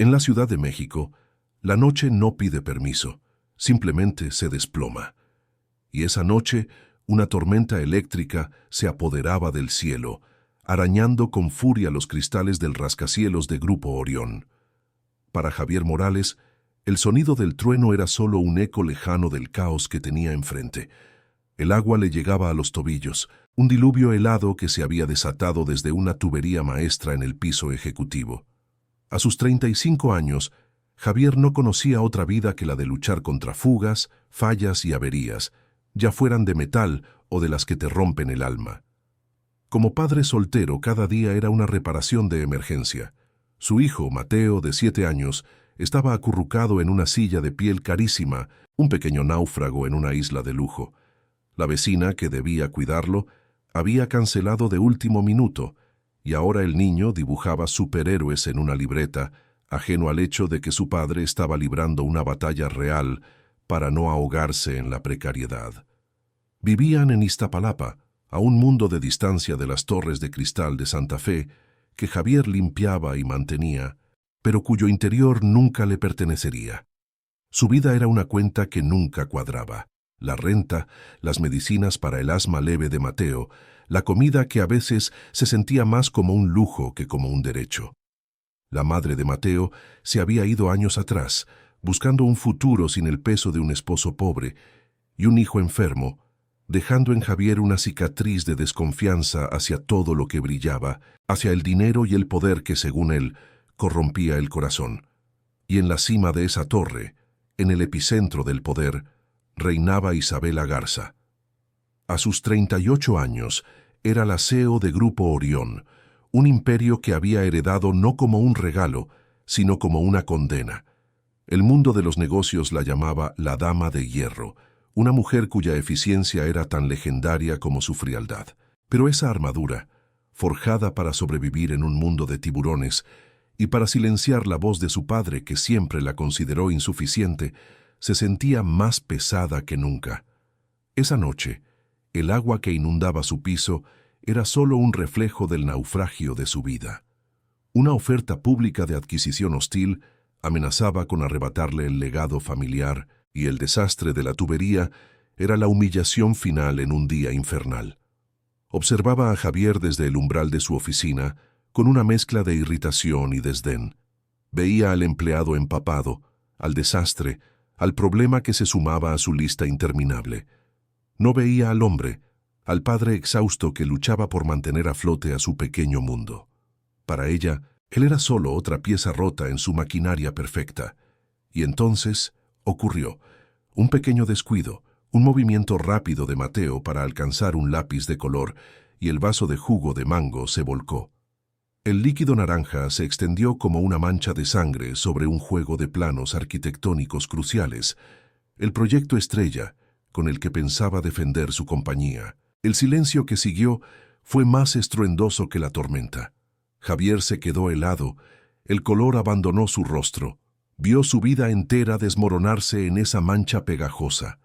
En la Ciudad de México, la noche no pide permiso, simplemente se desploma. Y esa noche, una tormenta eléctrica se apoderaba del cielo, arañando con furia los cristales del rascacielos de Grupo Orión. Para Javier Morales, el sonido del trueno era solo un eco lejano del caos que tenía enfrente. El agua le llegaba a los tobillos, un diluvio helado que se había desatado desde una tubería maestra en el piso ejecutivo. A sus 35 años, Javier no conocía otra vida que la de luchar contra fugas, fallas y averías, ya fueran de metal o de las que te rompen el alma. Como padre soltero, cada día era una reparación de emergencia. Su hijo, Mateo, de 7 años, estaba acurrucado en una silla de piel carísima, un pequeño náufrago en una isla de lujo. La vecina, que debía cuidarlo, había cancelado de último minuto, y ahora el niño dibujaba superhéroes en una libreta, ajeno al hecho de que su padre estaba librando una batalla real para no ahogarse en la precariedad. Vivían en Iztapalapa, a un mundo de distancia de las torres de cristal de Santa Fe, que Javier limpiaba y mantenía, pero cuyo interior nunca le pertenecería. Su vida era una cuenta que nunca cuadraba. La renta, las medicinas para el asma leve de Mateo, la comida que a veces se sentía más como un lujo que como un derecho. La madre de Mateo se había ido años atrás, buscando un futuro sin el peso de un esposo pobre y un hijo enfermo, dejando en Javier una cicatriz de desconfianza hacia todo lo que brillaba, hacia el dinero y el poder que, según él, corrompía el corazón. Y en la cima de esa torre, en el epicentro del poder, reinaba Isabela Garza. A sus 38 años, era la CEO de Grupo Orión, un imperio que había heredado no como un regalo, sino como una condena. El mundo de los negocios la llamaba la Dama de Hierro, una mujer cuya eficiencia era tan legendaria como su frialdad. Pero esa armadura, forjada para sobrevivir en un mundo de tiburones y para silenciar la voz de su padre, que siempre la consideró insuficiente, se sentía más pesada que nunca. Esa noche, el agua que inundaba su piso era solo un reflejo del naufragio de su vida. Una oferta pública de adquisición hostil amenazaba con arrebatarle el legado familiar, y el desastre de la tubería era la humillación final en un día infernal. Observaba a Javier desde el umbral de su oficina con una mezcla de irritación y desdén. Veía al empleado empapado, al desastre, al problema que se sumaba a su lista interminable. No veía al hombre, al padre exhausto que luchaba por mantener a flote a su pequeño mundo. Para ella, él era solo otra pieza rota en su maquinaria perfecta. Y entonces ocurrió un pequeño descuido, un movimiento rápido de Mateo para alcanzar un lápiz de color, y el vaso de jugo de mango se volcó. El líquido naranja se extendió como una mancha de sangre sobre un juego de planos arquitectónicos cruciales, el proyecto estrella con el que pensaba defender su compañía. El silencio que siguió fue más estruendoso que la tormenta. Javier se quedó helado, el color abandonó su rostro, vio su vida entera desmoronarse en esa mancha pegajosa.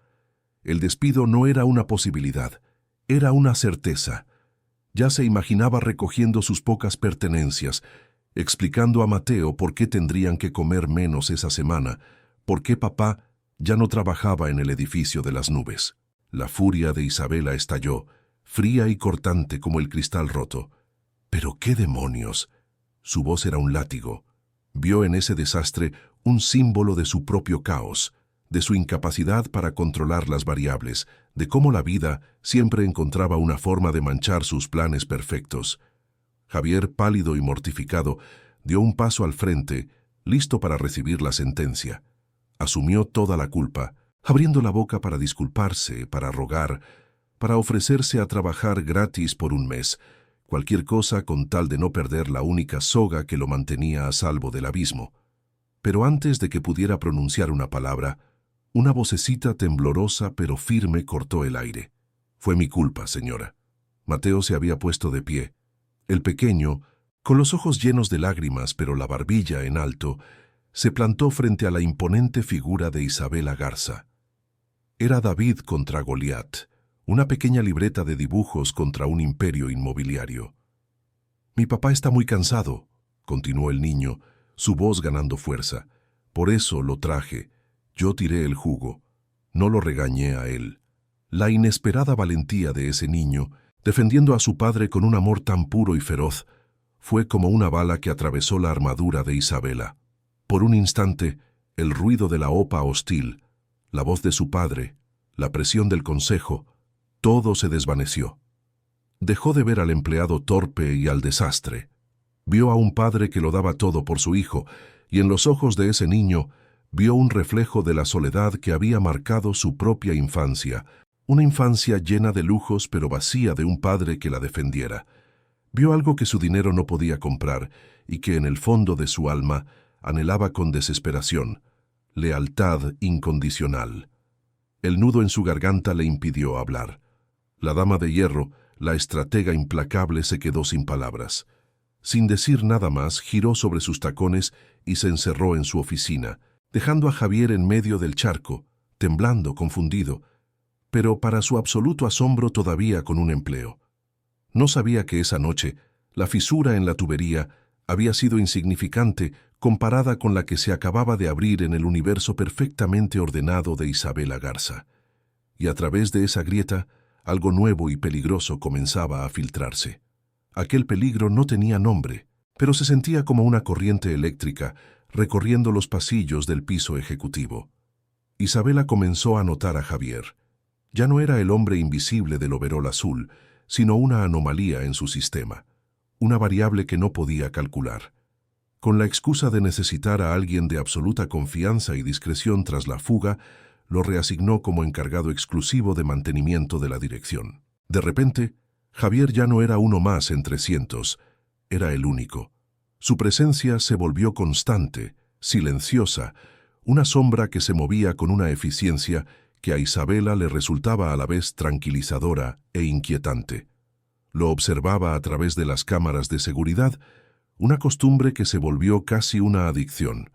El despido no era una posibilidad, era una certeza. Ya se imaginaba recogiendo sus pocas pertenencias, explicando a Mateo por qué tendrían que comer menos esa semana, por qué papá ya no trabajaba en el edificio de las nubes. La furia de Isabela estalló, fría y cortante como el cristal roto. ¿Pero qué demonios? Su voz era un látigo. Vio en ese desastre un símbolo de su propio caos, de su incapacidad para controlar las variables, de cómo la vida siempre encontraba una forma de manchar sus planes perfectos. Javier, pálido y mortificado, dio un paso al frente, listo para recibir la sentencia. Asumió toda la culpa, abriendo la boca para disculparse, para rogar, para ofrecerse a trabajar gratis por un mes, cualquier cosa con tal de no perder la única soga que lo mantenía a salvo del abismo. Pero antes de que pudiera pronunciar una palabra, una vocecita temblorosa pero firme cortó el aire. «Fue mi culpa, señora». Mateo se había puesto de pie. El pequeño, con los ojos llenos de lágrimas pero la barbilla en alto, se plantó frente a la imponente figura de Isabela Garza. Era David contra Goliat, una pequeña libreta de dibujos contra un imperio inmobiliario. «Mi papá está muy cansado», continuó el niño, su voz ganando fuerza. Por eso lo traje. Yo tiré el jugo. No lo regañé a él. La inesperada valentía de ese niño, defendiendo a su padre con un amor tan puro y feroz, fue como una bala que atravesó la armadura de Isabela. Por un instante, el ruido de la OPA hostil, la voz de su padre, la presión del consejo, todo se desvaneció. Dejó de ver al empleado torpe y al desastre. Vio a un padre que lo daba todo por su hijo, y en los ojos de ese niño vio un reflejo de la soledad que había marcado su propia infancia, una infancia llena de lujos pero vacía de un padre que la defendiera. Vio algo que su dinero no podía comprar y que en el fondo de su alma anhelaba con desesperación: lealtad incondicional. El nudo en su garganta le impidió hablar. La dama de hierro, la estratega implacable, se quedó sin palabras. Sin decir nada más, giró sobre sus tacones y se encerró en su oficina, dejando a Javier en medio del charco, temblando, confundido, pero para su absoluto asombro todavía con un empleo. No sabía que esa noche la fisura en la tubería había sido insignificante comparada con la que se acababa de abrir en el universo perfectamente ordenado de Isabela Garza. Y a través de esa grieta, algo nuevo y peligroso comenzaba a filtrarse. Aquel peligro no tenía nombre, pero se sentía como una corriente eléctrica recorriendo los pasillos del piso ejecutivo. Isabela comenzó a notar a Javier. Ya no era el hombre invisible del overol azul, sino una anomalía en su sistema, una variable que no podía calcular. Con la excusa de necesitar a alguien de absoluta confianza y discreción tras la fuga, lo reasignó como encargado exclusivo de mantenimiento de la dirección. De repente, Javier ya no era uno más entre cientos, era el único. Su presencia se volvió constante, silenciosa, una sombra que se movía con una eficiencia que a Isabela le resultaba a la vez tranquilizadora e inquietante. Lo observaba a través de las cámaras de seguridad, una costumbre que se volvió casi una adicción.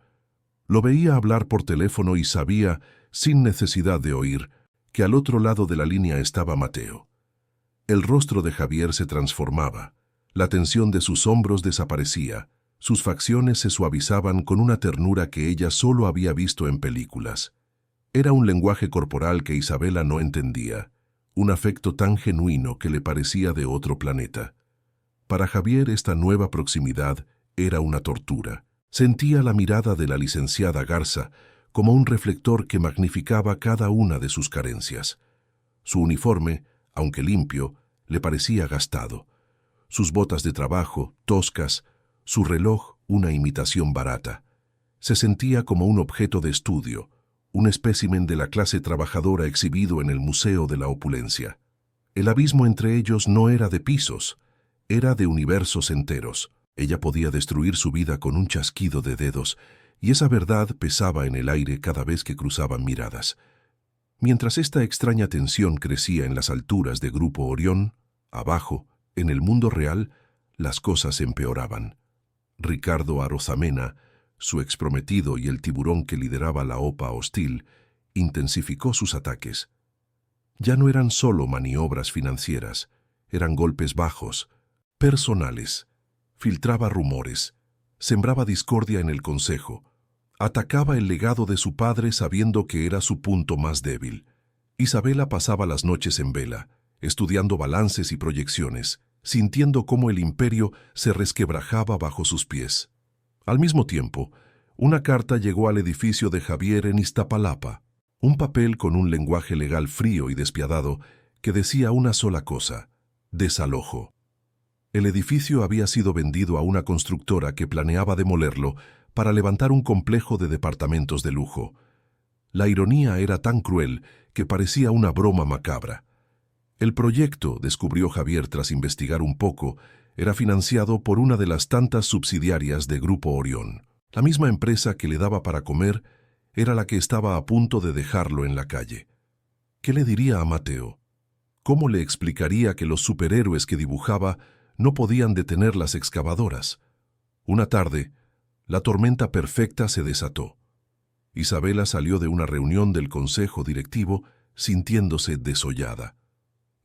Lo veía hablar por teléfono y sabía, sin necesidad de oír, que al otro lado de la línea estaba Mateo. El rostro de Javier se transformaba, la tensión de sus hombros desaparecía, sus facciones se suavizaban con una ternura que ella solo había visto en películas. Era un lenguaje corporal que Isabela no entendía, un afecto tan genuino que le parecía de otro planeta. Para Javier esta nueva proximidad era una tortura. Sentía la mirada de la licenciada Garza como un reflector que magnificaba cada una de sus carencias. Su uniforme, aunque limpio, le parecía gastado. Sus botas de trabajo, toscas, su reloj, una imitación barata. Se sentía como un objeto de estudio, un espécimen de la clase trabajadora exhibido en el Museo de la Opulencia. El abismo entre ellos no era de pisos, era de universos enteros. Ella podía destruir su vida con un chasquido de dedos, y esa verdad pesaba en el aire cada vez que cruzaban miradas. Mientras esta extraña tensión crecía en las alturas de Grupo Orión, abajo, en el mundo real, las cosas empeoraban. Ricardo Arozamena, su exprometido y el tiburón que lideraba la OPA hostil, intensificó sus ataques. Ya no eran solo maniobras financieras, eran golpes bajos, personales. Filtraba rumores, sembraba discordia en el consejo, atacaba el legado de su padre sabiendo que era su punto más débil. Isabela pasaba las noches en vela, estudiando balances y proyecciones, sintiendo cómo el imperio se resquebrajaba bajo sus pies. Al mismo tiempo, una carta llegó al edificio de Javier en Iztapalapa, un papel con un lenguaje legal frío y despiadado que decía una sola cosa: desalojo. El edificio había sido vendido a una constructora que planeaba demolerlo para levantar un complejo de departamentos de lujo. La ironía era tan cruel que parecía una broma macabra. El proyecto, descubrió Javier tras investigar un poco, era financiado por una de las tantas subsidiarias de Grupo Orión. La misma empresa que le daba para comer era la que estaba a punto de dejarlo en la calle. ¿Qué le diría a Mateo? ¿Cómo le explicaría que los superhéroes que dibujaba no podían detener las excavadoras? Una tarde, la tormenta perfecta se desató. Isabela salió de una reunión del consejo directivo sintiéndose desollada.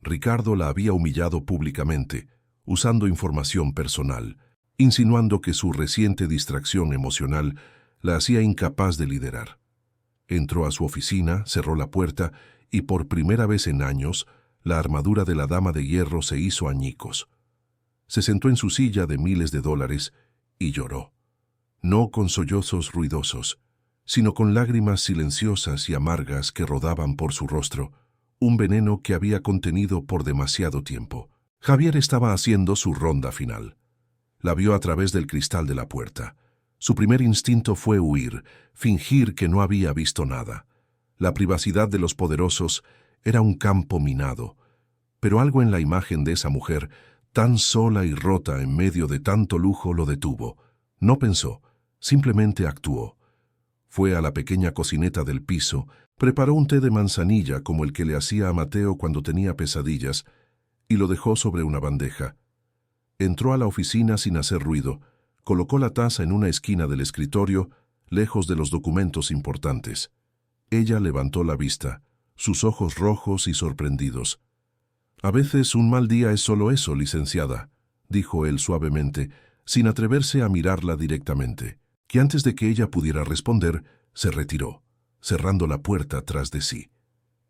Ricardo la había humillado públicamente, usando información personal. insinuando que su reciente distracción emocional la hacía incapaz de liderar. Entró a su oficina, cerró la puerta y por primera vez en años, la armadura de la dama de hierro se hizo añicos. Se sentó en su silla de miles de dólares y lloró. No con sollozos ruidosos, sino con lágrimas silenciosas y amargas que rodaban por su rostro, un veneno que había contenido por demasiado tiempo. Javier estaba haciendo su ronda final. La vio a través del cristal de la puerta. Su primer instinto fue huir, fingir que no había visto nada. La privacidad de los poderosos era un campo minado, pero algo en la imagen de esa mujer, tan sola y rota en medio de tanto lujo, lo detuvo. No pensó, simplemente actuó. Fue a la pequeña cocineta del piso, preparó un té de manzanilla como el que le hacía a Mateo cuando tenía pesadillas, y lo dejó sobre una bandeja. Entró a la oficina sin hacer ruido, colocó la taza en una esquina del escritorio, lejos de los documentos importantes. Ella levantó la vista, sus ojos rojos y sorprendidos. «A veces un mal día es solo eso, licenciada», dijo él suavemente, sin atreverse a mirarla directamente, que antes de que ella pudiera responder, se retiró, cerrando la puerta tras de sí.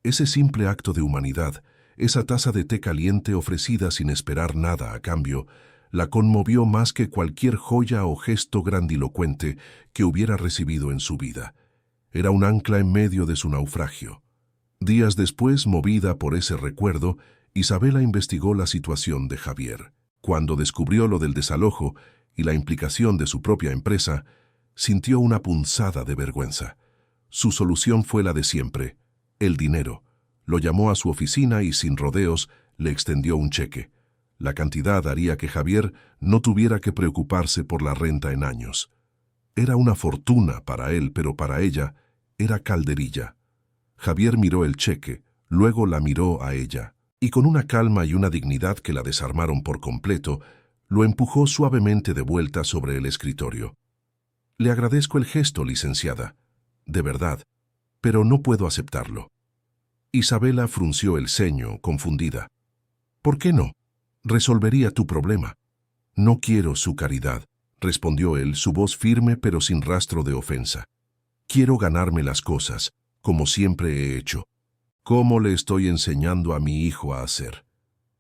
Ese simple acto de humanidad, esa taza de té caliente ofrecida sin esperar nada a cambio, la conmovió más que cualquier joya o gesto grandilocuente que hubiera recibido en su vida. Era un ancla en medio de su naufragio. Días después, movida por ese recuerdo, Isabela investigó la situación de Javier. Cuando descubrió lo del desalojo y la implicación de su propia empresa, sintió una punzada de vergüenza. Su solución fue la de siempre: el dinero. Lo llamó a su oficina y sin rodeos le extendió un cheque. La cantidad haría que Javier no tuviera que preocuparse por la renta en años. Era una fortuna para él, pero para ella era calderilla. Javier miró el cheque, luego la miró a ella, y con una calma y una dignidad que la desarmaron por completo, lo empujó suavemente de vuelta sobre el escritorio. «Le agradezco el gesto, licenciada, de verdad, pero no puedo aceptarlo». Isabela frunció el ceño, confundida. «¿Por qué no? Resolvería tu problema». «No quiero su caridad», respondió él, su voz firme pero sin rastro de ofensa. «Quiero ganarme las cosas, como siempre he hecho. ¿Cómo le estoy enseñando a mi hijo a hacer?».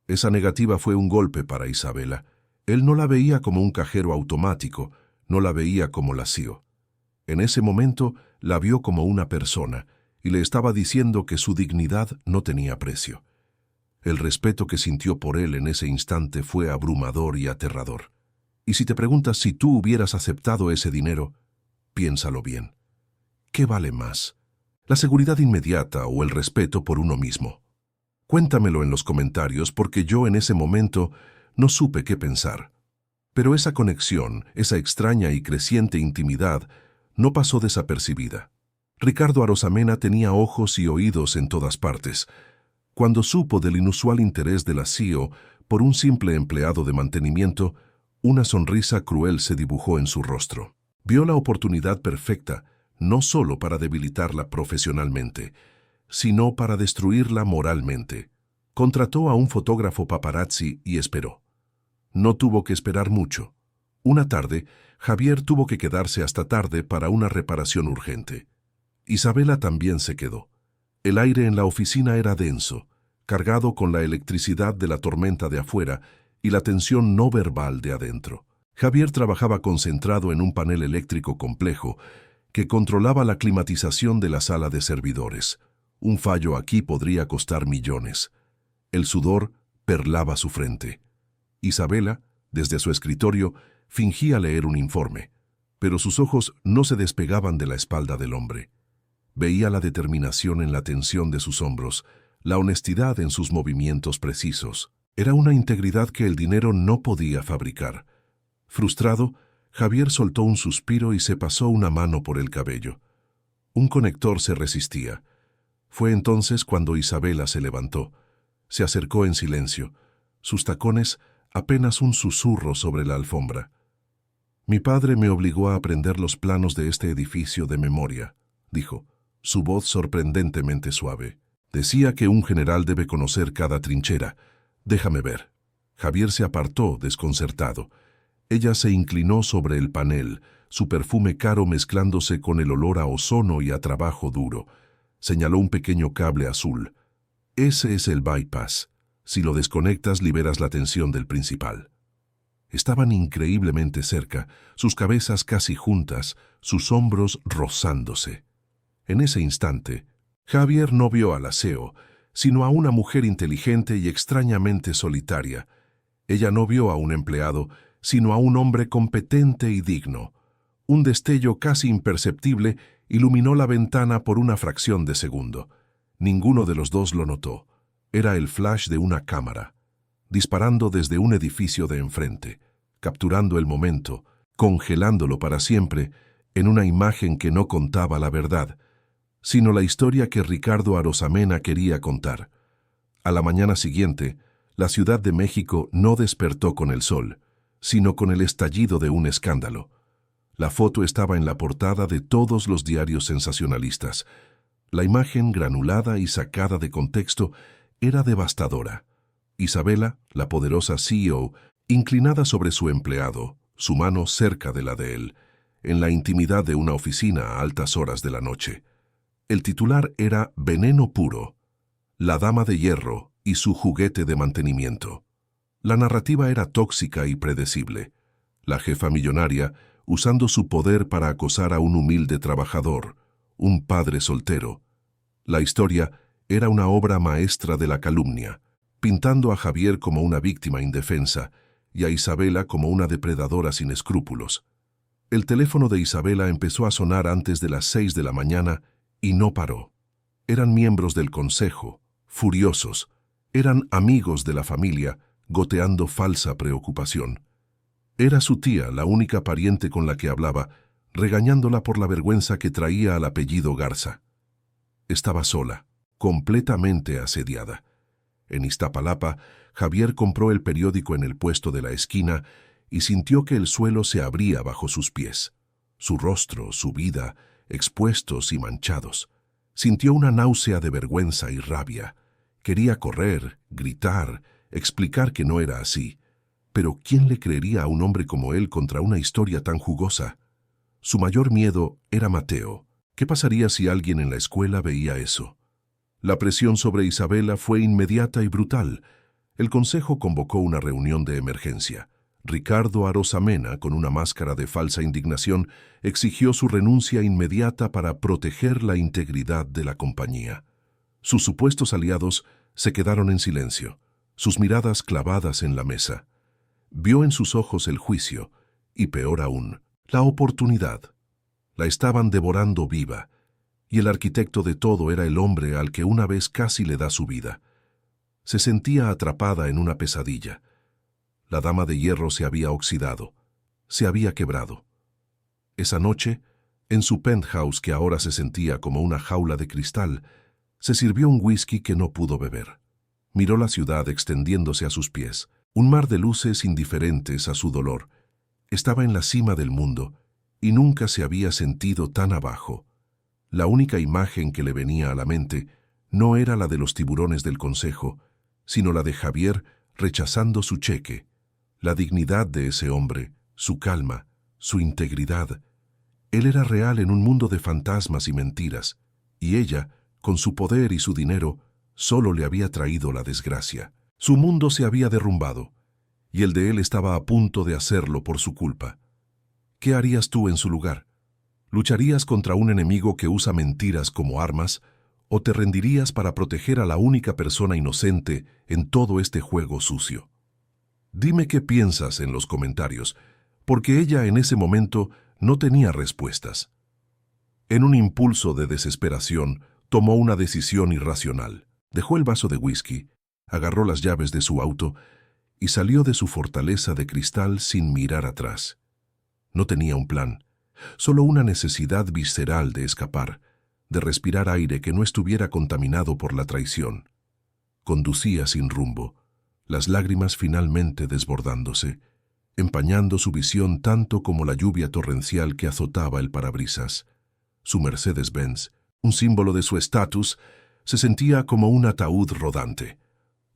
Esa negativa fue un golpe para Isabela. Él no la veía como un cajero automático, no la veía como la CEO. En ese momento la vio como una persona y le estaba diciendo que su dignidad no tenía precio. El respeto que sintió por él en ese instante fue abrumador y aterrador. Y si te preguntas si tú hubieras aceptado ese dinero, piénsalo bien. ¿Qué vale más? ¿La seguridad inmediata o el respeto por uno mismo? Cuéntamelo en los comentarios porque yo en ese momento no supe qué pensar. Pero esa conexión, esa extraña y creciente intimidad, no pasó desapercibida. Ricardo Arosamena tenía ojos y oídos en todas partes. Cuando supo del inusual interés de la CEO por un simple empleado de mantenimiento, una sonrisa cruel se dibujó en su rostro. Vio la oportunidad perfecta, no solo para debilitarla profesionalmente, sino para destruirla moralmente. Contrató a un fotógrafo paparazzi y esperó. No tuvo que esperar mucho. Una tarde, Javier tuvo que quedarse hasta tarde para una reparación urgente. Isabela también se quedó. El aire en la oficina era denso, cargado con la electricidad de la tormenta de afuera y la tensión no verbal de adentro. Javier trabajaba concentrado en un panel eléctrico complejo que controlaba la climatización de la sala de servidores. Un fallo aquí podría costar millones. El sudor perlaba su frente. Isabela, desde su escritorio, fingía leer un informe, pero sus ojos no se despegaban de la espalda del hombre. Veía la determinación en la tensión de sus hombros, la honestidad en sus movimientos precisos. Era una integridad que el dinero no podía fabricar. Frustrado, Javier soltó un suspiro y se pasó una mano por el cabello. Un conector se resistía. Fue entonces cuando Isabela se levantó. Se acercó en silencio, sus tacones apenas un susurro sobre la alfombra. «Mi padre me obligó a aprender los planos de este edificio de memoria», dijo, su voz sorprendentemente suave. «Decía que un general debe conocer cada trinchera. Déjame ver». Javier se apartó, desconcertado. Ella se inclinó sobre el panel, su perfume caro mezclándose con el olor a ozono y a trabajo duro. Señaló un pequeño cable azul. Ese es el bypass. Si lo desconectas, liberas la tensión del principal. Estaban increíblemente cerca, sus cabezas casi juntas, sus hombros rozándose. En ese instante, Javier no vio al aseo, sino a una mujer inteligente y extrañamente solitaria. Ella no vio a un empleado, sino a un hombre competente y digno. Un destello casi imperceptible iluminó la ventana por una fracción de segundo. Ninguno de los dos lo notó. Era el flash de una cámara, disparando desde un edificio de enfrente, capturando el momento, congelándolo para siempre en una imagen que no contaba la verdad, sino la historia que Ricardo Arosamena quería contar. A la mañana siguiente, la Ciudad de México no despertó con el sol, sino con el estallido de un escándalo. La foto estaba en la portada de todos los diarios sensacionalistas. La imagen, granulada y sacada de contexto, era devastadora. Isabela, la poderosa CEO, inclinada sobre su empleado, su mano cerca de la de él, en la intimidad de una oficina a altas horas de la noche. El titular era Veneno puro, la dama de hierro y su juguete de mantenimiento. La narrativa era tóxica y predecible. La jefa millonaria, usando su poder para acosar a un humilde trabajador, un padre soltero. La historia era una obra maestra de la calumnia, pintando a Javier como una víctima indefensa y a Isabela como una depredadora sin escrúpulos. El teléfono de Isabela empezó a sonar antes de las 6 de la mañana y no paró. Eran miembros del consejo, furiosos. Eran amigos de la familia, goteando falsa preocupación. Era su tía, la única pariente con la que hablaba, regañándola por la vergüenza que traía al apellido Garza. Estaba sola, completamente asediada. En Iztapalapa, Javier compró el periódico en el puesto de la esquina y sintió que el suelo se abría bajo sus pies. Su rostro, su vida, expuestos y manchados. Sintió una náusea de vergüenza y rabia. Quería correr, gritar, explicar que no era así. Pero ¿quién le creería a un hombre como él contra una historia tan jugosa? Su mayor miedo era Mateo. ¿Qué pasaría si alguien en la escuela veía eso? La presión sobre Isabela fue inmediata y brutal. El consejo convocó una reunión de emergencia. Ricardo Arosamena, con una máscara de falsa indignación, exigió su renuncia inmediata para proteger la integridad de la compañía. Sus supuestos aliados se quedaron en silencio, sus miradas clavadas en la mesa. Vio en sus ojos el juicio, y peor aún, la oportunidad. La estaban devorando viva, y el arquitecto de todo era el hombre al que una vez casi le da su vida. Se sentía atrapada en una pesadilla. La dama de hierro se había oxidado, se había quebrado. Esa noche, en su penthouse que ahora se sentía como una jaula de cristal, se sirvió un whisky que no pudo beber. Miró la ciudad extendiéndose a sus pies, un mar de luces indiferentes a su dolor. Estaba en la cima del mundo y nunca se había sentido tan abajo. La única imagen que le venía a la mente no era la de los tiburones del consejo, sino la de Javier rechazando su cheque. La dignidad de ese hombre, su calma, su integridad. Él era real en un mundo de fantasmas y mentiras, y ella, con su poder y su dinero, solo le había traído la desgracia. Su mundo se había derrumbado, y el de él estaba a punto de hacerlo por su culpa. ¿Qué harías tú en su lugar? ¿Lucharías contra un enemigo que usa mentiras como armas, o te rendirías para proteger a la única persona inocente en todo este juego sucio? Dime qué piensas en los comentarios, porque ella en ese momento no tenía respuestas. En un impulso de desesperación, tomó una decisión irracional. Dejó el vaso de whisky, agarró las llaves de su auto y salió de su fortaleza de cristal sin mirar atrás. No tenía un plan, solo una necesidad visceral de escapar, de respirar aire que no estuviera contaminado por la traición. Conducía sin rumbo, las lágrimas finalmente desbordándose, empañando su visión tanto como la lluvia torrencial que azotaba el parabrisas. Su Mercedes-Benz, un símbolo de su estatus, se sentía como un ataúd rodante.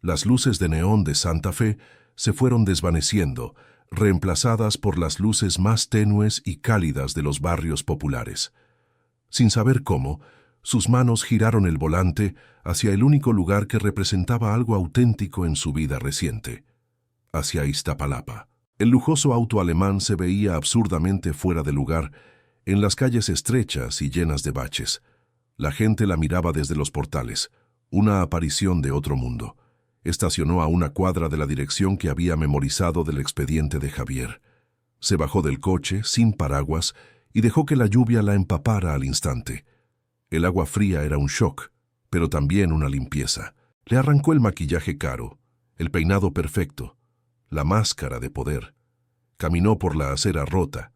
Las luces de neón de Santa Fe se fueron desvaneciendo, reemplazadas por las luces más tenues y cálidas de los barrios populares. Sin saber cómo, sus manos giraron el volante hacia el único lugar que representaba algo auténtico en su vida reciente, hacia Iztapalapa. El lujoso auto alemán se veía absurdamente fuera de lugar en las calles estrechas y llenas de baches. La gente la miraba desde los portales, una aparición de otro mundo. Estacionó a una cuadra de la dirección que había memorizado del expediente de Javier. Se bajó del coche, sin paraguas, y dejó que la lluvia la empapara al instante. El agua fría era un shock, pero también una limpieza. Le arrancó el maquillaje caro, el peinado perfecto, la máscara de poder. Caminó por la acera rota,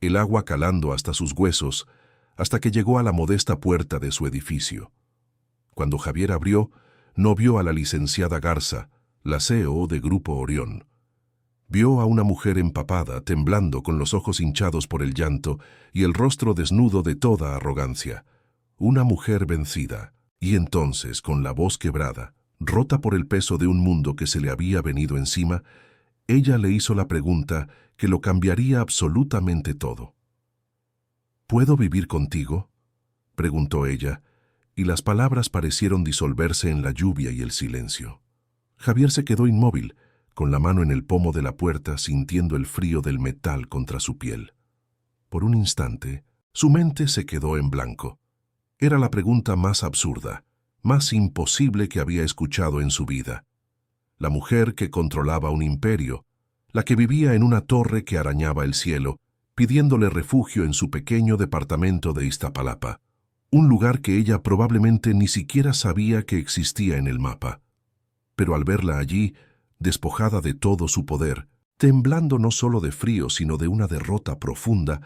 el agua calando hasta sus huesos, hasta que llegó a la modesta puerta de su edificio. Cuando Javier abrió, no vio a la licenciada Garza, la CEO de Grupo Orión. Vio a una mujer empapada, temblando con los ojos hinchados por el llanto y el rostro desnudo de toda arrogancia. Una mujer vencida, y entonces, con la voz quebrada, rota por el peso de un mundo que se le había venido encima, ella le hizo la pregunta que lo cambiaría absolutamente todo. ¿Puedo vivir contigo?, preguntó ella, y las palabras parecieron disolverse en la lluvia y el silencio. Javier se quedó inmóvil, con la mano en el pomo de la puerta, sintiendo el frío del metal contra su piel. Por un instante, su mente se quedó en blanco. Era la pregunta más absurda, más imposible que había escuchado en su vida. La mujer que controlaba un imperio, la que vivía en una torre que arañaba el cielo, pidiéndole refugio en su pequeño departamento de Iztapalapa, un lugar que ella probablemente ni siquiera sabía que existía en el mapa. Pero al verla allí, despojada de todo su poder, temblando no solo de frío sino de una derrota profunda,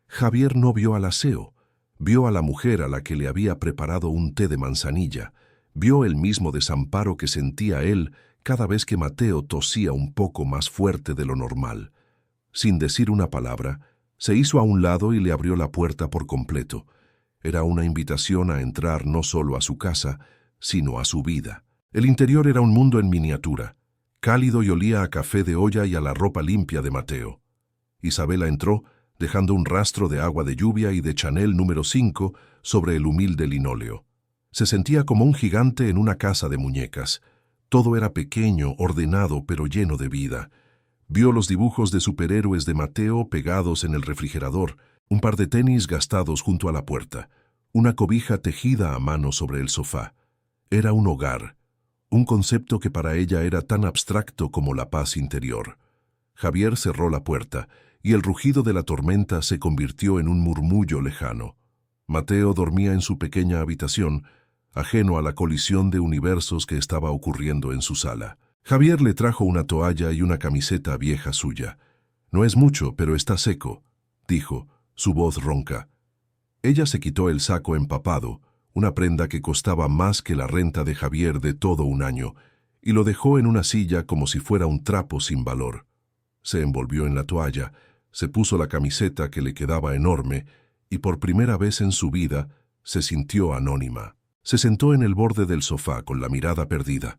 Javier no vio al aseo, vio a la mujer a la que le había preparado un té de manzanilla, vio el mismo desamparo que sentía él cada vez que Mateo tosía un poco más fuerte de lo normal. Sin decir una palabra, se hizo a un lado y le abrió la puerta por completo. Era una invitación a entrar no solo a su casa, sino a su vida. El interior era un mundo en miniatura, cálido y olía a café de olla y a la ropa limpia de Mateo. Isabela entró, dejando un rastro de agua de lluvia y de Chanel número 5 sobre el humilde linóleo. Se sentía como un gigante en una casa de muñecas. Todo era pequeño, ordenado, pero lleno de vida. Vio los dibujos de superhéroes de Mateo pegados en el refrigerador, un par de tenis gastados junto a la puerta, una cobija tejida a mano sobre el sofá. Era un hogar, un concepto que para ella era tan abstracto como la paz interior. Javier cerró la puerta, y el rugido de la tormenta se convirtió en un murmullo lejano. Mateo dormía en su pequeña habitación, ajeno a la colisión de universos que estaba ocurriendo en su sala. Javier le trajo una toalla y una camiseta vieja suya. «No es mucho, pero está seco», dijo, su voz ronca. Ella se quitó el saco empapado, una prenda que costaba más que la renta de Javier de todo un año, y lo dejó en una silla como si fuera un trapo sin valor. Se envolvió en la toalla, se puso la camiseta que le quedaba enorme, y por primera vez en su vida se sintió anónima. Se sentó en el borde del sofá con la mirada perdida.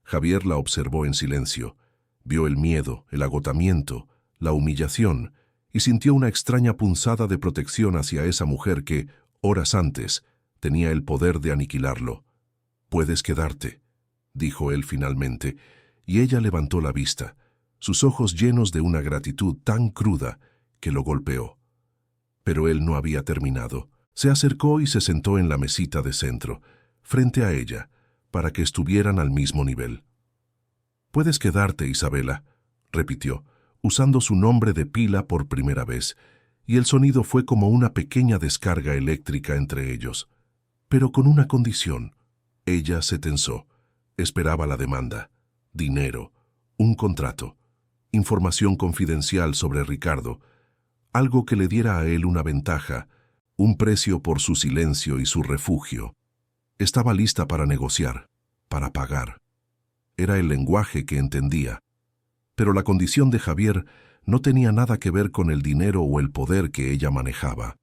Javier la observó en silencio. Vio el miedo, el agotamiento, la humillación, y sintió una extraña punzada de protección hacia esa mujer que, horas antes, tenía el poder de aniquilarlo. «Puedes quedarte», dijo él finalmente, y ella levantó la vista, sus ojos llenos de una gratitud tan cruda que lo golpeó. Pero él no había terminado. Se acercó y se sentó en la mesita de centro, frente a ella, para que estuvieran al mismo nivel. «Puedes quedarte, Isabela», repitió, usando su nombre de pila por primera vez, y el sonido fue como una pequeña descarga eléctrica entre ellos. Pero con una condición. Ella se tensó. Esperaba la demanda. Dinero. Un contrato. Información confidencial sobre Ricardo. Algo que le diera a él una ventaja, un precio por su silencio y su refugio. Estaba lista para negociar, para pagar. Era el lenguaje que entendía. Pero la condición de Javier no tenía nada que ver con el dinero o el poder que ella manejaba.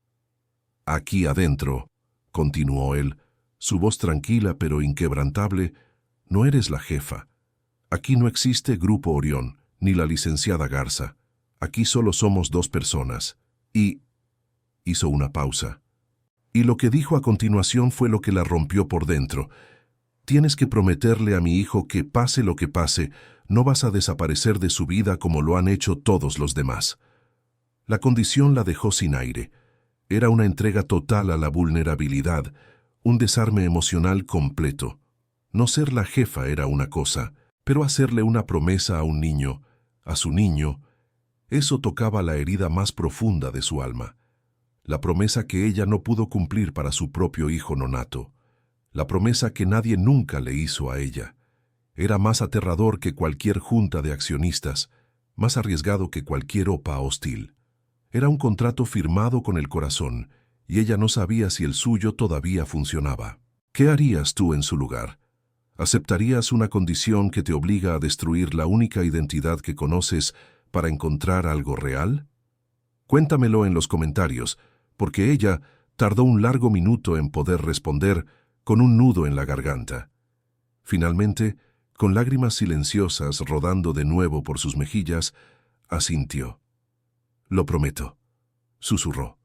«Aquí adentro», continuó él, su voz tranquila pero inquebrantable, «no eres la jefa. Aquí no existe Grupo Orión, ni la licenciada Garza. Aquí solo somos dos personas. Y hizo una pausa. Y lo que dijo a continuación fue lo que la rompió por dentro. Tienes que prometerle a mi hijo que pase lo que pase, no vas a desaparecer de su vida como lo han hecho todos los demás. La condición la dejó sin aire. Era una entrega total a la vulnerabilidad, un desarme emocional completo. No ser la jefa era una cosa, pero hacerle una promesa a un niño, a su niño, eso tocaba la herida más profunda de su alma. La promesa que ella no pudo cumplir para su propio hijo nonato. La promesa que nadie nunca le hizo a ella. Era más aterrador que cualquier junta de accionistas, más arriesgado que cualquier OPA hostil. Era un contrato firmado con el corazón, y ella no sabía si el suyo todavía funcionaba. ¿Qué harías tú en su lugar? ¿Aceptarías una condición que te obliga a destruir la única identidad que conoces para encontrar algo real? Cuéntamelo en los comentarios, porque ella tardó un largo minuto en poder responder con un nudo en la garganta. Finalmente, con lágrimas silenciosas rodando de nuevo por sus mejillas, asintió. «Lo prometo», susurró.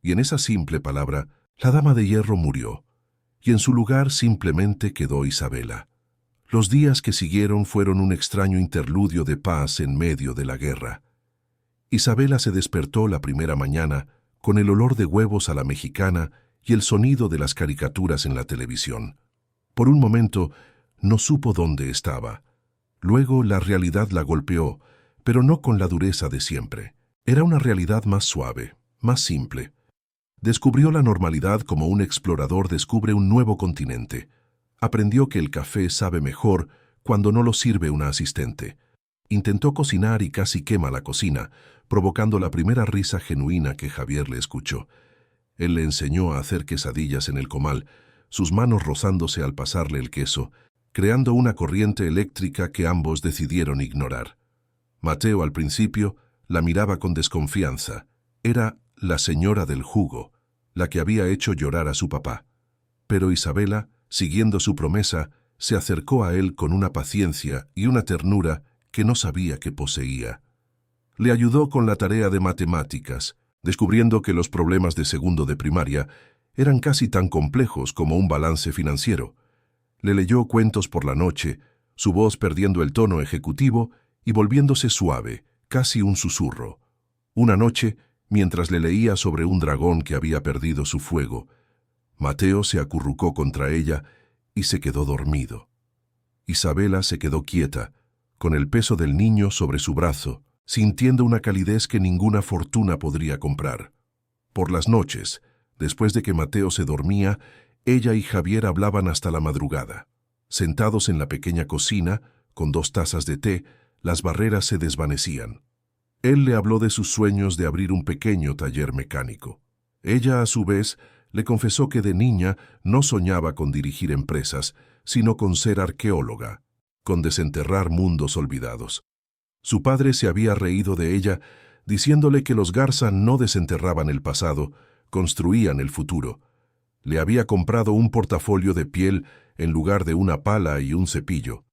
Y en esa simple palabra, la dama de hierro murió, y en su lugar simplemente quedó Isabela. Los días que siguieron fueron un extraño interludio de paz en medio de la guerra. Isabela se despertó la primera mañana con el olor de huevos a la mexicana y el sonido de las caricaturas en la televisión. Por un momento, no supo dónde estaba. Luego la realidad la golpeó, pero no con la dureza de siempre. Era una realidad más suave, más simple. Descubrió la normalidad como un explorador descubre un nuevo continente. Aprendió que el café sabe mejor cuando no lo sirve una asistente. Intentó cocinar y casi quema la cocina, provocando la primera risa genuina que Javier le escuchó. Él le enseñó a hacer quesadillas en el comal, sus manos rozándose al pasarle el queso, creando una corriente eléctrica que ambos decidieron ignorar. Mateo al principio la miraba con desconfianza. Era la señora del jugo, la que había hecho llorar a su papá. Pero Isabela, siguiendo su promesa, se acercó a él con una paciencia y una ternura que no sabía que poseía. Le ayudó con la tarea de matemáticas, descubriendo que los problemas de segundo de primaria eran casi tan complejos como un balance financiero. Le leyó cuentos por la noche, su voz perdiendo el tono ejecutivo y volviéndose suave, casi un susurro. Una noche, mientras le leía sobre un dragón que había perdido su fuego, Mateo se acurrucó contra ella y se quedó dormido. Isabela se quedó quieta, con el peso del niño sobre su brazo, sintiendo una calidez que ninguna fortuna podría comprar. Por las noches, después de que Mateo se dormía, ella y Javier hablaban hasta la madrugada. Sentados en la pequeña cocina, con 2 tazas de té, las barreras se desvanecían. Él le habló de sus sueños de abrir un pequeño taller mecánico. Ella, a su vez, le confesó que de niña no soñaba con dirigir empresas, sino con ser arqueóloga, con desenterrar mundos olvidados. Su padre se había reído de ella, diciéndole que los Garza no desenterraban el pasado, construían el futuro. Le había comprado un portafolio de piel en lugar de una pala y un cepillo.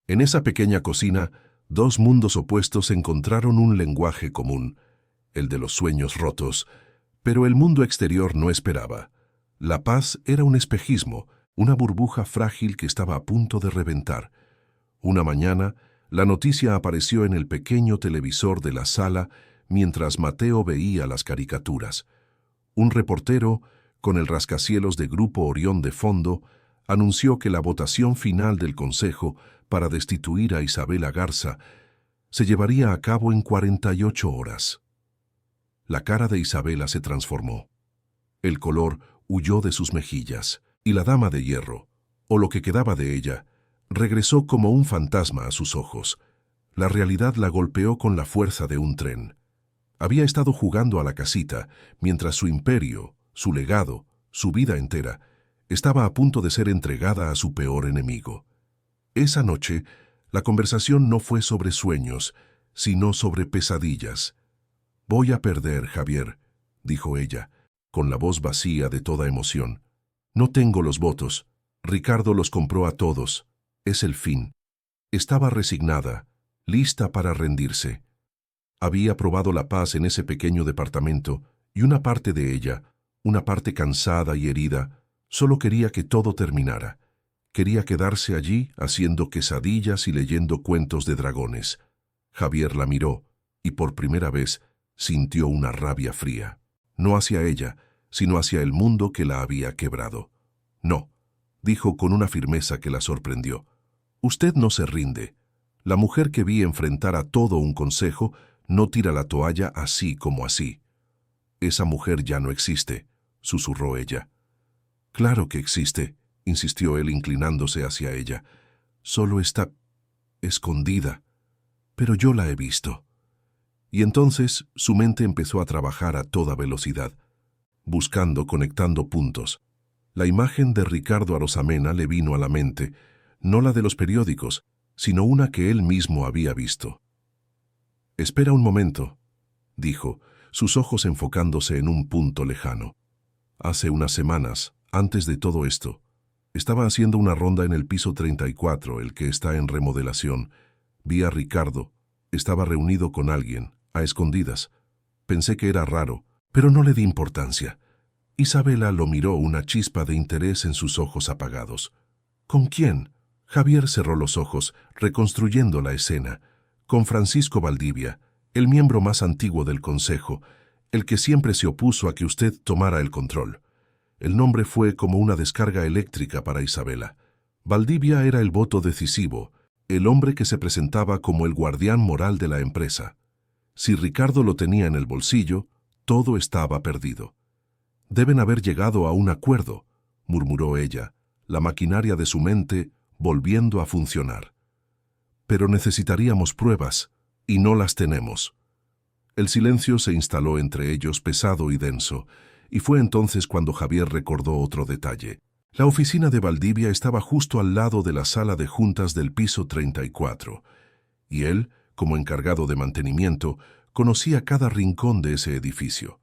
En esa pequeña cocina, 2 mundos opuestos encontraron un lenguaje común, el de los sueños rotos, pero el mundo exterior no esperaba. La paz era un espejismo, una burbuja frágil que estaba a punto de reventar. Una mañana, la noticia apareció en el pequeño televisor de la sala mientras Mateo veía las caricaturas. Un reportero, con el rascacielos de Grupo Orión de fondo, anunció que la votación final del Consejo para destituir a Isabela Garza se llevaría a cabo en 48 horas. La cara de Isabela se transformó. El color huyó de sus mejillas, y la dama de hierro, o lo que quedaba de ella, regresó como un fantasma a sus ojos. La realidad la golpeó con la fuerza de un tren. Había estado jugando a la casita, mientras su imperio, su legado, su vida entera, estaba a punto de ser entregada a su peor enemigo. Esa noche, la conversación no fue sobre sueños, sino sobre pesadillas. «Voy a perder, Javier», dijo ella, con la voz vacía de toda emoción. «No tengo los votos. Ricardo los compró a todos. Es el fin». Estaba resignada, lista para rendirse. Había probado la paz en ese pequeño departamento y una parte de ella, una parte cansada y herida, solo quería que todo terminara. Quería quedarse allí haciendo quesadillas y leyendo cuentos de dragones. Javier la miró y por primera vez sintió una rabia fría. No hacia ella, sino hacia el mundo que la había quebrado. No, dijo con una firmeza que la sorprendió. Usted no se rinde. La mujer que vi enfrentar a todo un consejo no tira la toalla así como así. Esa mujer ya no existe, susurró ella. Claro que existe, insistió él inclinándose hacia ella. Solo está escondida, pero yo la he visto. Y entonces su mente empezó a trabajar a toda velocidad, buscando, conectando puntos. La imagen de Ricardo Arosamena le vino a la mente, no la de los periódicos, sino una que él mismo había visto. «Espera un momento», dijo, sus ojos enfocándose en un punto lejano. Hace unas semanas, antes de todo esto, estaba haciendo una ronda en el piso 34, el que está en remodelación. Vi a Ricardo. Estaba reunido con alguien, a escondidas. Pensé que era raro, pero no le di importancia. Isabela lo miró, una chispa de interés en sus ojos apagados. ¿Con quién? Javier cerró los ojos, reconstruyendo la escena. Con Francisco Valdivia, el miembro más antiguo del Consejo, el que siempre se opuso a que usted tomara el control. El nombre fue como una descarga eléctrica para Isabela. Valdivia era el voto decisivo, el hombre que se presentaba como el guardián moral de la empresa. Si Ricardo lo tenía en el bolsillo, todo estaba perdido. Deben haber llegado a un acuerdo, murmuró ella, la maquinaria de su mente volviendo a funcionar. Pero necesitaríamos pruebas, y no las tenemos. El silencio se instaló entre ellos pesado y denso, y fue entonces cuando Javier recordó otro detalle. La oficina de Valdivia estaba justo al lado de la sala de juntas del piso 34, y él, como encargado de mantenimiento, conocía cada rincón de ese edificio.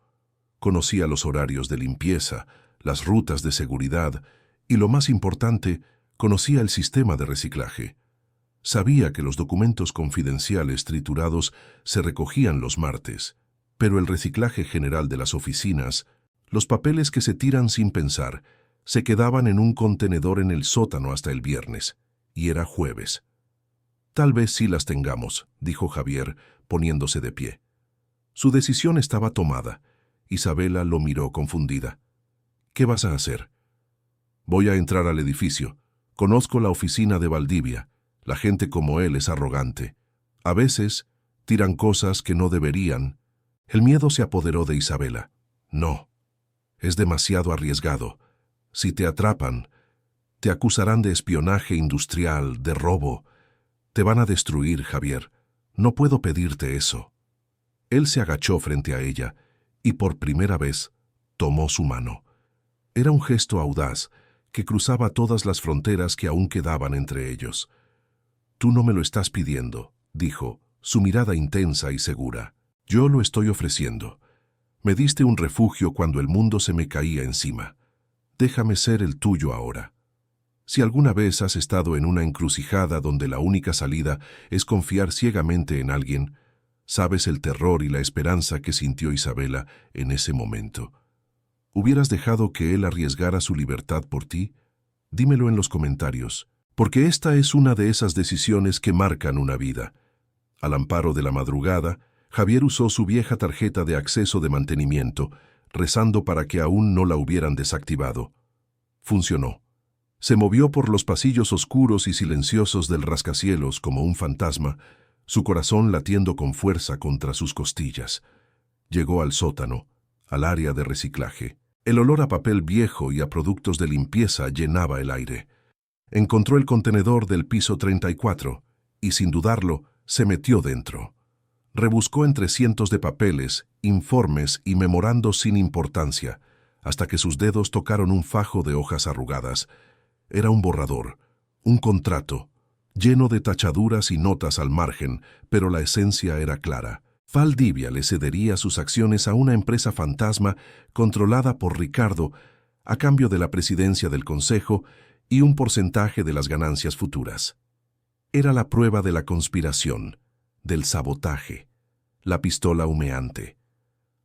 Conocía los horarios de limpieza, las rutas de seguridad, y lo más importante, conocía el sistema de reciclaje. Sabía que los documentos confidenciales triturados se recogían los martes, pero el reciclaje general de las oficinas, los papeles que se tiran sin pensar, se quedaban en un contenedor en el sótano hasta el viernes, y era jueves. Tal vez sí las tengamos, dijo Javier, poniéndose de pie. Su decisión estaba tomada. Isabela lo miró confundida. ¿Qué vas a hacer? Voy a entrar al edificio. Conozco la oficina de Valdivia. La gente como él es arrogante. A veces tiran cosas que no deberían. El miedo se apoderó de Isabela. No, es demasiado arriesgado. Si te atrapan, te acusarán de espionaje industrial, de robo. Te van a destruir, Javier. No puedo pedirte eso. Él se agachó frente a ella y por primera vez tomó su mano. Era un gesto audaz que cruzaba todas las fronteras que aún quedaban entre ellos. Tú no me lo estás pidiendo, dijo, su mirada intensa y segura. Yo lo estoy ofreciendo. Me diste un refugio cuando el mundo se me caía encima. Déjame ser el tuyo ahora. Si alguna vez has estado en una encrucijada donde la única salida es confiar ciegamente en alguien, sabes el terror y la esperanza que sintió Isabela en ese momento. ¿Hubieras dejado que él arriesgara su libertad por ti? Dímelo en los comentarios, porque esta es una de esas decisiones que marcan una vida. Al amparo de la madrugada, Javier usó su vieja tarjeta de acceso de mantenimiento, rezando para que aún no la hubieran desactivado. Funcionó. Se movió por los pasillos oscuros y silenciosos del rascacielos como un fantasma, su corazón latiendo con fuerza contra sus costillas. Llegó al sótano, al área de reciclaje. El olor a papel viejo y a productos de limpieza llenaba el aire. Encontró el contenedor del piso 34 y, sin dudarlo, se metió dentro. Rebuscó entre cientos de papeles, informes y memorandos sin importancia, hasta que sus dedos tocaron un fajo de hojas arrugadas. Era un borrador, un contrato, lleno de tachaduras y notas al margen, pero la esencia era clara. Valdivia le cedería sus acciones a una empresa fantasma controlada por Ricardo a cambio de la presidencia del Consejo y un porcentaje de las ganancias futuras. Era la prueba de la conspiración, del sabotaje. la pistola humeante.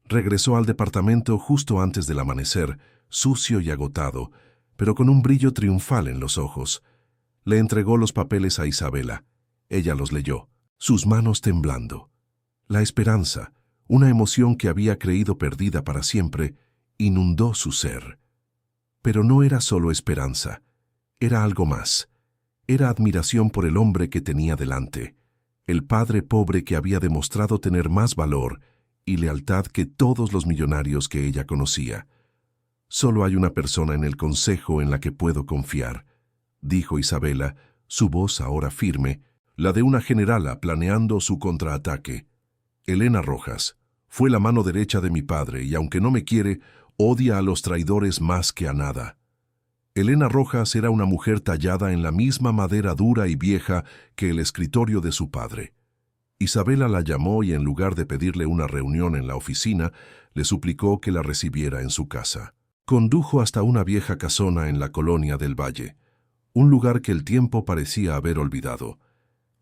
Regresó al departamento justo antes del amanecer, sucio y agotado, pero con un brillo triunfal en los ojos. Le entregó los papeles a Isabela. Ella los leyó, sus manos temblando. La esperanza, una emoción que había creído perdida para siempre, inundó su ser. Pero no era solo esperanza, era algo más. Era admiración por el hombre que tenía delante, el padre pobre que había demostrado tener más valor y lealtad que todos los millonarios que ella conocía. «Solo hay una persona en el consejo en la que puedo confiar», dijo Isabela, su voz ahora firme, la de una generala planeando su contraataque. «Elena Rojas. Fue la mano derecha de mi padre y aunque no me quiere, odia a los traidores más que a nada». Elena Rojas era una mujer tallada en la misma madera dura y vieja que el escritorio de su padre. Isabela la llamó y en lugar de pedirle una reunión en la oficina, le suplicó que la recibiera en su casa. Condujo hasta una vieja casona en la colonia del Valle, un lugar que el tiempo parecía haber olvidado.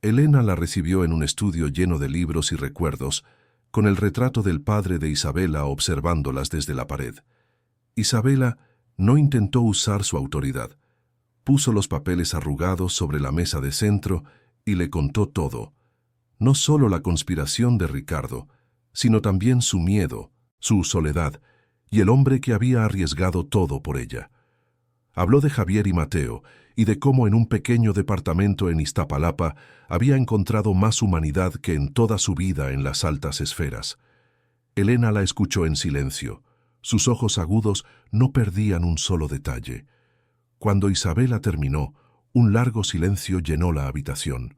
Elena la recibió en un estudio lleno de libros y recuerdos, con el retrato del padre de Isabela observándolas desde la pared. Isabela no intentó usar su autoridad. Puso los papeles arrugados sobre la mesa de centro y le contó todo. No solo la conspiración de Ricardo, sino también su miedo, su soledad y el hombre que había arriesgado todo por ella. Habló de Javier y Mateo y de cómo en un pequeño departamento en Iztapalapa había encontrado más humanidad que en toda su vida en las altas esferas. Elena la escuchó en silencio. Sus ojos agudos no perdían un solo detalle. Cuando Isabela terminó, un largo silencio llenó la habitación.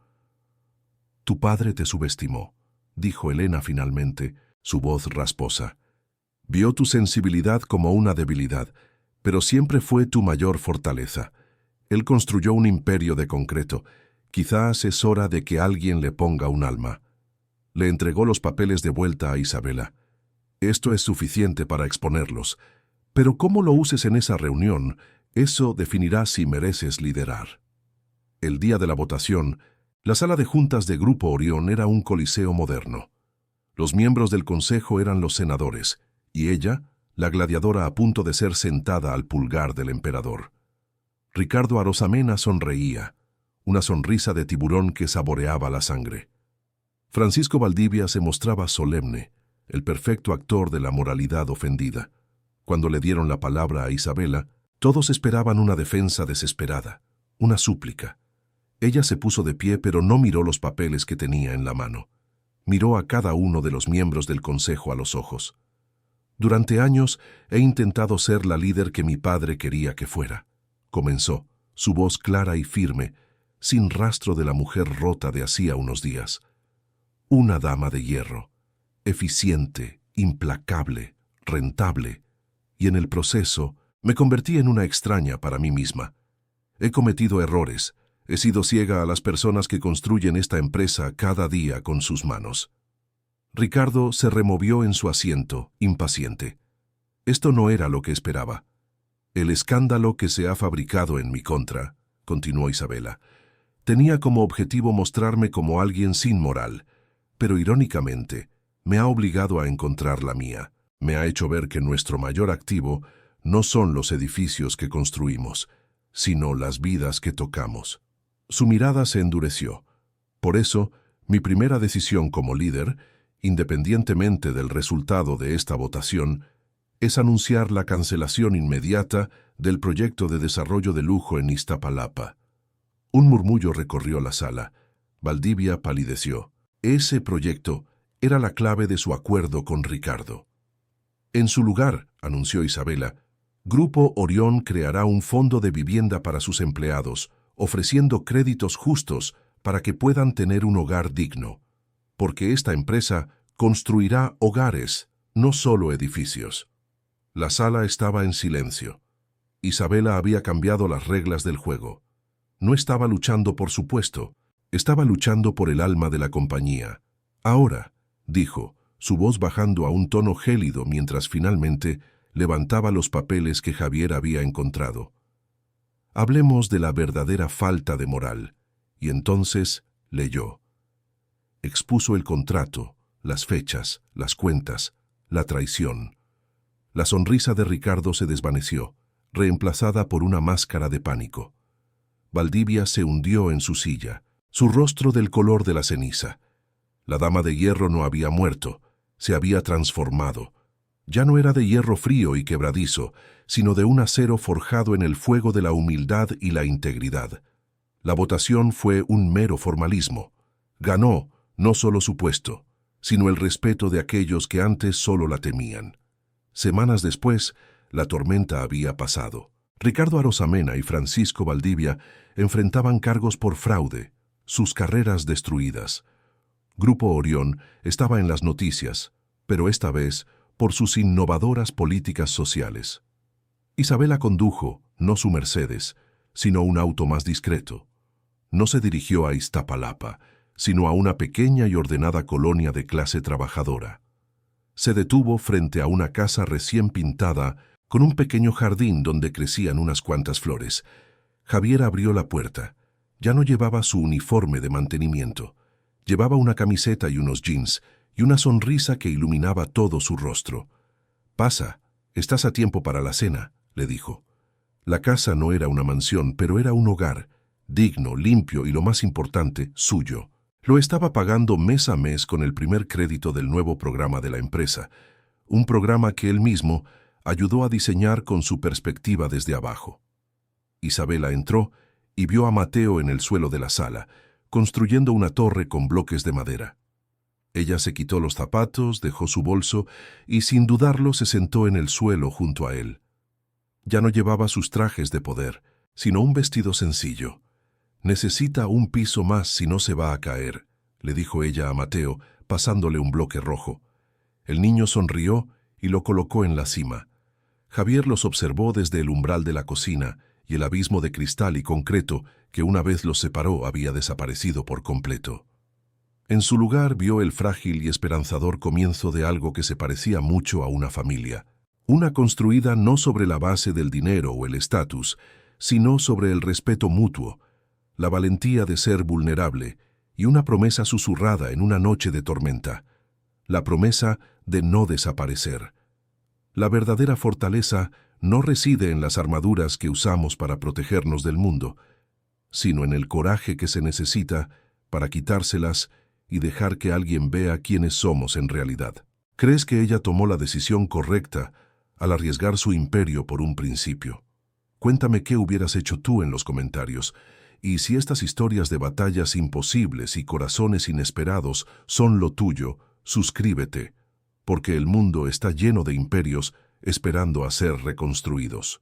«Tu padre te subestimó», dijo Elena finalmente, su voz rasposa. «Vio tu sensibilidad como una debilidad, pero siempre fue tu mayor fortaleza. Él construyó un imperio de concreto. Quizás es hora de que alguien le ponga un alma». Le entregó los papeles de vuelta a Isabela. «Esto es suficiente para exponerlos, pero cómo lo uses en esa reunión, eso definirá si mereces liderar». El día de la votación, la sala de juntas de Grupo Orión era un coliseo moderno. Los miembros del consejo eran los senadores, y ella, la gladiadora a punto de ser sentada al pulgar del emperador. Ricardo Arosamena sonreía, una sonrisa de tiburón que saboreaba la sangre. Francisco Valdivia se mostraba solemne, el perfecto actor de la moralidad ofendida. Cuando le dieron la palabra a Isabela, todos esperaban una defensa desesperada, una súplica. Ella se puso de pie, pero no miró los papeles que tenía en la mano. Miró a cada uno de los miembros del consejo a los ojos. «Durante años he intentado ser la líder que mi padre quería que fuera», comenzó, su voz clara y firme, sin rastro de la mujer rota de hacía unos días. «Una dama de hierro, eficiente, implacable, rentable, y en el proceso me convertí en una extraña para mí misma. He cometido errores, he sido ciega a las personas que construyen esta empresa cada día con sus manos». Ricardo se removió en su asiento, impaciente. Esto no era lo que esperaba. «El escándalo que se ha fabricado en mi contra», continuó Isabela, «tenía como objetivo mostrarme como alguien sin moral, pero irónicamente me ha obligado a encontrar la mía. Me ha hecho ver que nuestro mayor activo no son los edificios que construimos, sino las vidas que tocamos». Su mirada se endureció. «Por eso, mi primera decisión como líder, independientemente del resultado de esta votación, es anunciar la cancelación inmediata del proyecto de desarrollo de lujo en Iztapalapa». Un murmullo recorrió la sala. Valdivia palideció. Ese proyecto era la clave de su acuerdo con Ricardo. «En su lugar», anunció Isabela, «Grupo Orión creará un fondo de vivienda para sus empleados, ofreciendo créditos justos para que puedan tener un hogar digno. Porque esta empresa construirá hogares, no solo edificios». La sala estaba en silencio. Isabela había cambiado las reglas del juego. No estaba luchando por su puesto, estaba luchando por el alma de la compañía. «Ahora», dijo, su voz bajando a un tono gélido mientras finalmente levantaba los papeles que Javier había encontrado. «Hablemos de la verdadera falta de moral». Y entonces leyó. Expuso el contrato, las fechas, las cuentas, la traición. La sonrisa de Ricardo se desvaneció, reemplazada por una máscara de pánico. Valdivia se hundió en su silla, su rostro del color de la ceniza. La dama de hierro no había muerto, se había transformado. Ya no era de hierro frío y quebradizo, sino de un acero forjado en el fuego de la humildad y la integridad. La votación fue un mero formalismo. Ganó no solo su puesto, sino el respeto de aquellos que antes solo la temían. Semanas después, la tormenta había pasado. Ricardo Arosamena y Francisco Valdivia enfrentaban cargos por fraude, sus carreras destruidas. Grupo Orión estaba en las noticias, pero esta vez por sus innovadoras políticas sociales. Isabela condujo, no su Mercedes, sino un auto más discreto. No se dirigió a Iztapalapa, sino a una pequeña y ordenada colonia de clase trabajadora. Se detuvo frente a una casa recién pintada con un pequeño jardín donde crecían unas cuantas flores. Javier abrió la puerta. Ya no llevaba su uniforme de mantenimiento. Llevaba una camiseta y unos jeans, y una sonrisa que iluminaba todo su rostro. «Pasa, estás a tiempo para la cena», le dijo. La casa no era una mansión, pero era un hogar, digno, limpio y, lo más importante, suyo. Lo estaba pagando mes a mes con el primer crédito del nuevo programa de la empresa, un programa que él mismo ayudó a diseñar con su perspectiva desde abajo. Isabela entró y vio a Mateo en el suelo de la sala, construyendo una torre con bloques de madera. Ella se quitó los zapatos, dejó su bolso y sin dudarlo se sentó en el suelo junto a él. Ya no llevaba sus trajes de poder, sino un vestido sencillo. «Necesita un piso más si no se va a caer», le dijo ella a Mateo, pasándole un bloque rojo. El niño sonrió y lo colocó en la cima. Javier los observó desde el umbral de la cocina y el abismo de cristal y concreto que una vez los separó había desaparecido por completo. En su lugar vio el frágil y esperanzador comienzo de algo que se parecía mucho a una familia. Una construida no sobre la base del dinero o el estatus, sino sobre el respeto mutuo, la valentía de ser vulnerable y una promesa susurrada en una noche de tormenta, la promesa de no desaparecer. La verdadera fortaleza no reside en las armaduras que usamos para protegernos del mundo, sino en el coraje que se necesita para quitárselas y dejar que alguien vea quiénes somos en realidad. ¿Crees que ella tomó la decisión correcta al arriesgar su imperio por un principio? Cuéntame qué hubieras hecho tú en los comentarios. Y si estas historias de batallas imposibles y corazones inesperados son lo tuyo, suscríbete, porque el mundo está lleno de imperios esperando a ser reconstruidos.